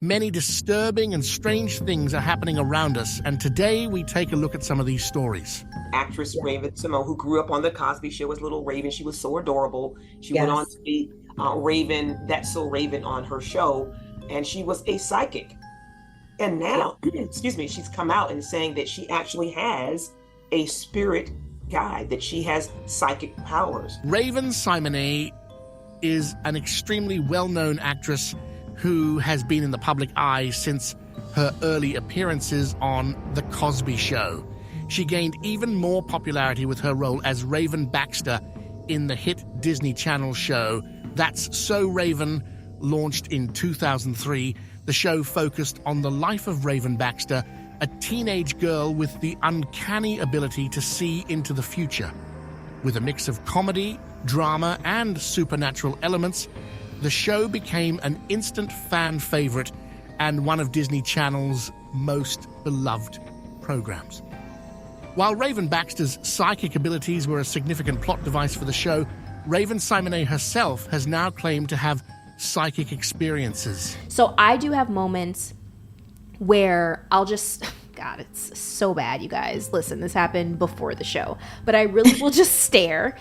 Many disturbing and strange things are happening around us, and today we take a look at some of these stories. Actress Raven-Symoné, who grew up on The Cosby Show as Little Raven. She was so adorable. She went on to be Raven, That's So Raven on her show, and she was a psychic. And now, excuse me, she's come out and saying that she actually has a spirit guide, that she has psychic powers. Raven-Symoné is an extremely well-known actress who has been in the public eye since her early appearances on The Cosby Show. She gained even more popularity with her role as Raven Baxter in the hit Disney Channel show That's So Raven, launched in 2003. The show focused on the life of Raven Baxter, a teenage girl with the uncanny ability to see into the future. With a mix of comedy, drama, and supernatural elements, the show became an instant fan favorite and one of Disney Channel's most beloved programs. While Raven Baxter's psychic abilities were a significant plot device for the show, Raven-Symoné herself has now claimed to have psychic experiences. So I do have moments where I'll just... God, it's so bad, you guys. Listen, this happened before the show. But I really will just stare,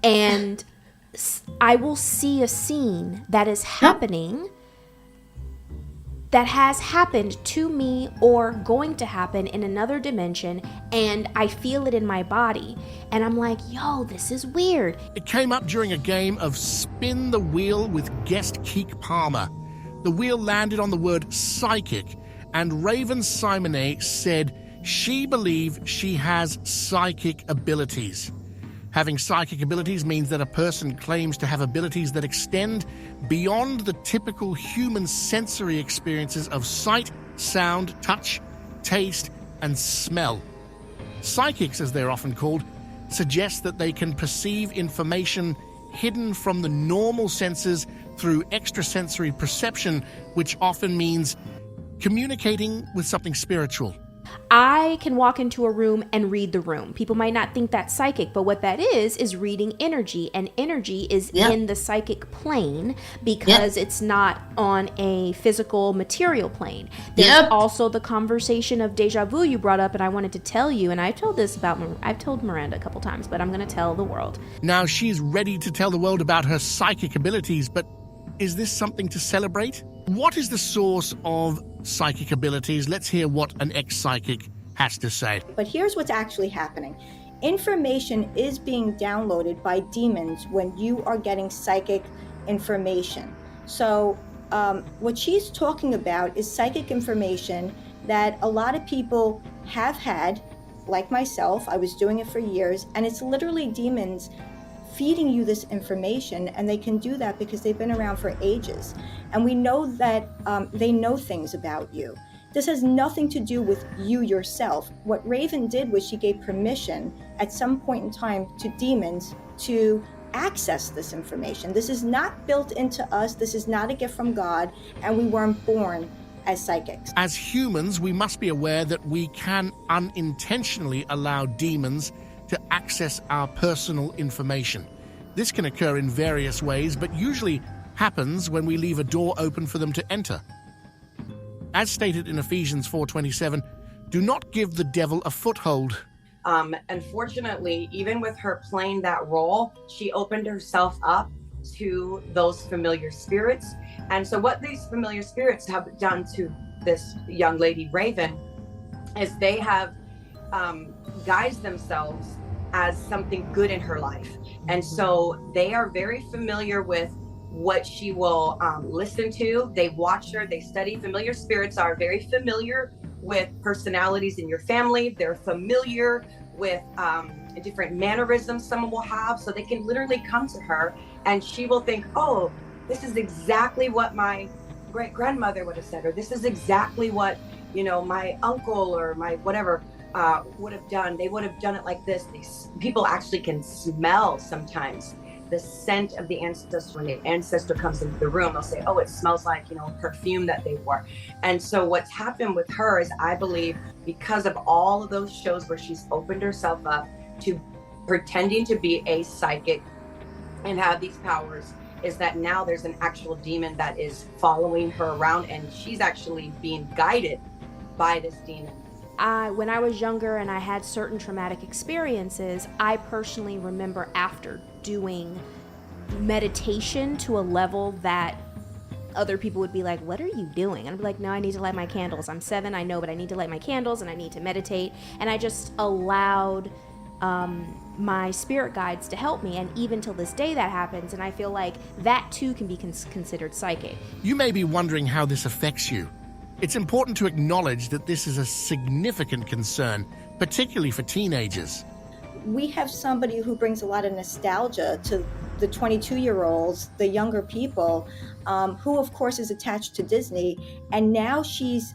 and I will see a scene that is happening, that has happened to me or going to happen in another dimension, and I feel it in my body. And I'm like, yo, this is weird. It came up during a game of Spin the Wheel with guest Keek Palmer. The wheel landed on the word psychic, and Raven-Symoné said she believed she has psychic abilities. Having psychic abilities means that a person claims to have abilities that extend beyond the typical human sensory experiences of sight, sound, touch, taste, and smell. Psychics, as they're often called, suggest that they can perceive information hidden from the normal senses through extrasensory perception, which often means communicating with something spiritual. I can walk into a room and read the room. People might not think that's psychic, but what that is reading energy, and energy is in the psychic plane because it's not on a physical material plane. There's also the conversation of deja vu you brought up, and I wanted to tell you, and I've told Miranda a couple times, but I'm going to tell the world. Now she's ready to tell the world about her psychic abilities, but is this something to celebrate? What is the source of psychic abilities? Let's hear what an ex-psychic has to say. But here's what's actually happening. Information is being downloaded by demons when you are getting psychic information. So what she's talking about is psychic information that a lot of people have had, like myself. I was doing it for years, and it's literally demons feeding you this information, and they can do that because they've been around for ages. And we know that they know things about you. This has nothing to do with you yourself. What Raven did was she gave permission at some point in time to demons to access this information. This is not built into us. This is not a gift from God, and we weren't born as psychics. As humans, we must be aware that we can unintentionally allow demons to access our personal information. This can occur in various ways, but usually happens when we leave a door open for them to enter. As stated in Ephesians 4:27, do not give the devil a foothold. Unfortunately, even with her playing that role, she opened herself up to those familiar spirits. And so what these familiar spirits have done to this young lady, Raven, is they have guised themselves as something good in her life. And so they are very familiar with what she will listen to. They watch her, they study. Familiar spirits are very familiar with personalities in your family. They're familiar with different mannerisms someone will have. So they can literally come to her and she will think, oh, this is exactly what my great grandmother would have said, or this is exactly what, my uncle or my whatever would have done. They would have done it like this. People actually can smell sometimes the scent of the ancestor. When the ancestor comes into the room, they'll say, oh, it smells like, perfume that they wore. And so what's happened with her is, I believe, because of all of those shows where she's opened herself up to pretending to be a psychic and have these powers, is that now there's an actual demon that is following her around, and she's actually being guided by this demon. When I was younger and I had certain traumatic experiences, I personally remember after doing meditation to a level that other people would be like, what are you doing? And I'd be like, no, I need to light my candles. I'm 7, I know, but I need to light my candles and I need to meditate. And I just allowed my spirit guides to help me. And even till this day that happens. And I feel like that too can be considered psychic. You may be wondering how this affects you. It's important to acknowledge that this is a significant concern, particularly for teenagers. We have somebody who brings a lot of nostalgia to the 22-year-olds, the younger people, who of course is attached to Disney. And now she's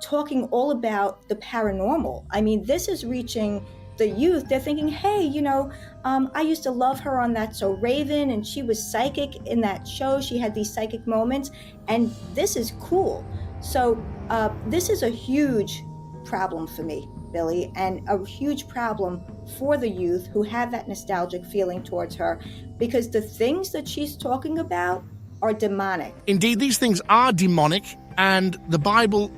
talking all about the paranormal. I mean, this is reaching the youth. They're thinking, hey, I used to love her on That's So Raven, and she was psychic in that show. She had these psychic moments, and this is cool. So this is a huge problem for me, Billy, and a huge problem for the youth who have that nostalgic feeling towards her, because the things that she's talking about are demonic. Indeed, these things are demonic, and the Bible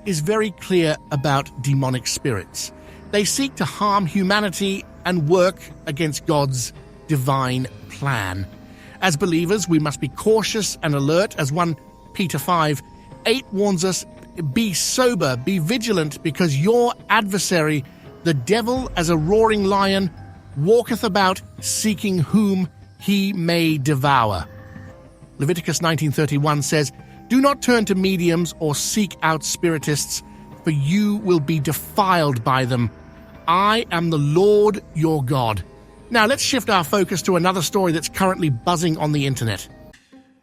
is very clear about demonic spirits. They seek to harm humanity and work against God's divine plan. As believers, we must be cautious and alert, as 1 Peter 5:8 warns us, be sober, be vigilant, because your adversary, the devil, as a roaring lion, walketh about, seeking whom he may devour. Leviticus 19:31 says, do not turn to mediums or seek out spiritists, for you will be defiled by them. I am the Lord your God. Now let's shift our focus to another story that's currently buzzing on the internet.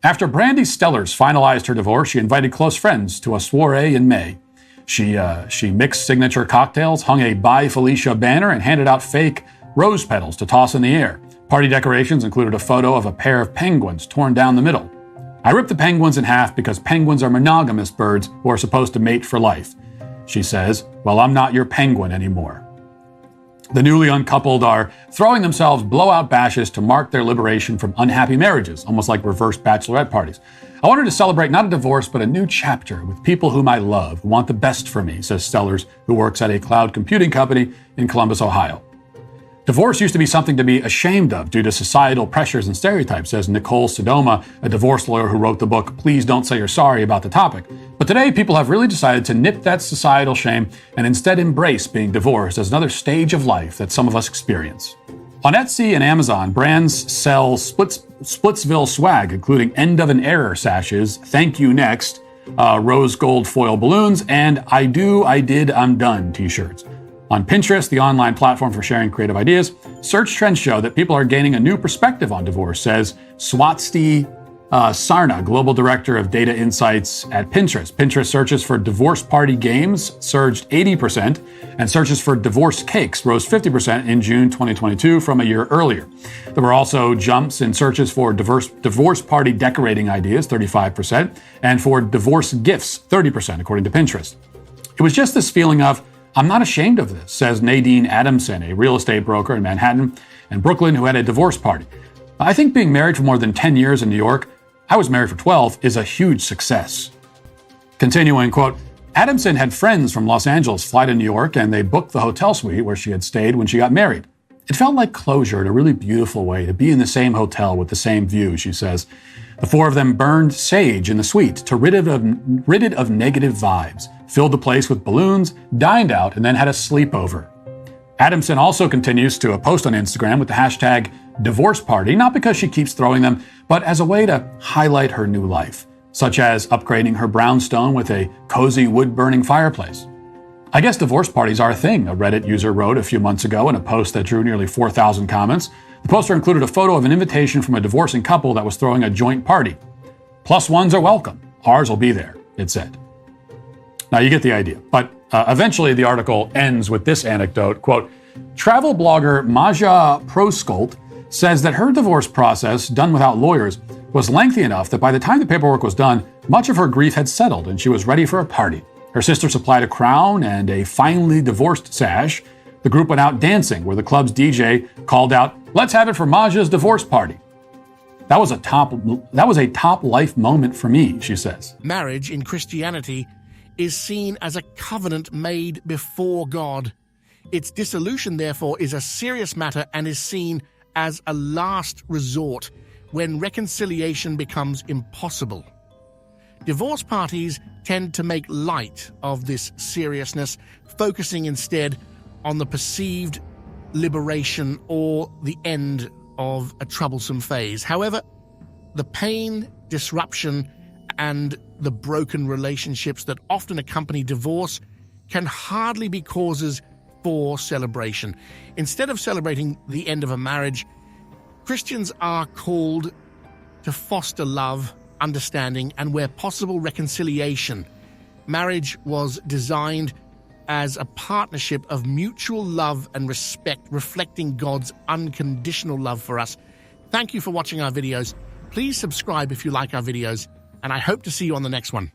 After Brandy Stellers finalized her divorce, she invited close friends to a soiree in May. She mixed signature cocktails, hung a Bye Felicia banner, and handed out fake rose petals to toss in the air. Party decorations included a photo of a pair of penguins torn down the middle. I ripped the penguins in half because penguins are monogamous birds who are supposed to mate for life. She says, well, I'm not your penguin anymore. The newly uncoupled are throwing themselves blowout bashes to mark their liberation from unhappy marriages, almost like reverse bachelorette parties. I wanted to celebrate not a divorce, but a new chapter with people whom I love, who want the best for me, says Stellers, who works at a cloud computing company in Columbus, Ohio. Divorce used to be something to be ashamed of due to societal pressures and stereotypes, says Nicole Sodoma, a divorce lawyer who wrote the book Please Don't Say You're Sorry about the topic. But today, people have really decided to nip that societal shame and instead embrace being divorced as another stage of life that some of us experience. On Etsy and Amazon, brands sell Splitsville swag, including End of an Error sashes, Thank You Next, rose gold foil balloons, and I Do, I Did, I'm Done t-shirts. On Pinterest, the online platform for sharing creative ideas, search trends show that people are gaining a new perspective on divorce, says Swasti Sarna, Global Director of Data Insights at Pinterest. Pinterest searches for divorce party games surged 80%, and searches for divorce cakes rose 50% in June 2022 from a year earlier. There were also jumps in searches for divorce party decorating ideas, 35%, and for divorce gifts, 30%, according to Pinterest. It was just this feeling of, I'm not ashamed of this, says Nadine Adamson, a real estate broker in Manhattan and Brooklyn who had a divorce party. I think being married for more than 10 years in New York, I was married for 12, is a huge success. Continuing, quote, Adamson had friends from Los Angeles fly to New York, and they booked the hotel suite where she had stayed when she got married. It felt like closure in a really beautiful way to be in the same hotel with the same view, she says. The four of them burned sage in the suite to rid it of negative vibes, filled the place with balloons, dined out, and then had a sleepover. Adamson also continues to post on Instagram with the hashtag divorce party, not because she keeps throwing them, but as a way to highlight her new life, such as upgrading her brownstone with a cozy wood-burning fireplace. I guess divorce parties are a thing, a Reddit user wrote a few months ago in a post that drew nearly 4,000 comments. The poster included a photo of an invitation from a divorcing couple that was throwing a joint party. Plus ones are welcome. Ours will be there, it said. Now you get the idea. But eventually the article ends with this anecdote, quote, travel blogger Maja Proskolt says that her divorce process, done without lawyers, was lengthy enough that by the time the paperwork was done, much of her grief had settled and she was ready for a party. Her sister supplied a crown and a finally divorced sash. The group went out dancing, where the club's DJ called out, let's have it for Maja's divorce party. That was a top life moment for me, she says. Marriage in Christianity is seen as a covenant made before God. Its dissolution, therefore, is a serious matter and is seen as a last resort when reconciliation becomes impossible. Divorce parties tend to make light of this seriousness, focusing instead on the perceived liberation or the end of a troublesome phase. However, the pain, disruption, and the broken relationships that often accompany divorce can hardly be causes for celebration. Instead of celebrating the end of a marriage, Christians are called to foster love, understanding, and where possible, reconciliation. Marriage was designed as a partnership of mutual love and respect, reflecting God's unconditional love for us. Thank you for watching our videos. Please subscribe if you like our videos, and I hope to see you on the next one.